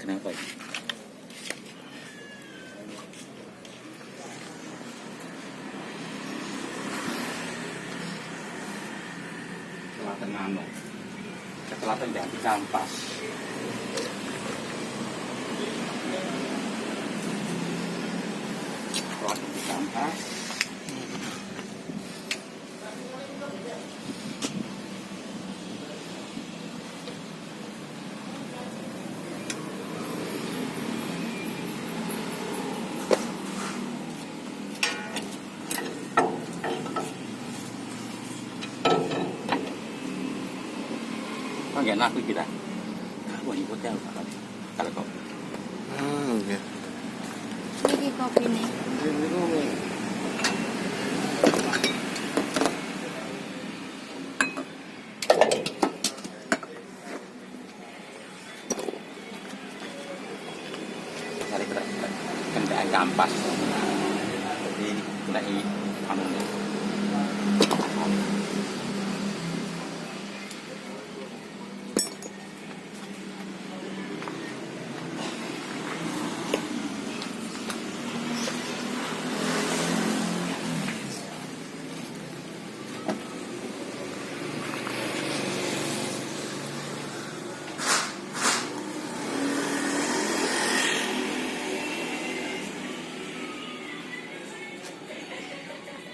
kenapa ya? Selatan anu, selatan jangan dikampas. Selatan dikampas. Nggak enak tuh kita. Wah, ini hotel kalau kopi. Oke. Ini kopi nih. Ini kopi. Cari kendaraan kampas. Jadi kena ini anu.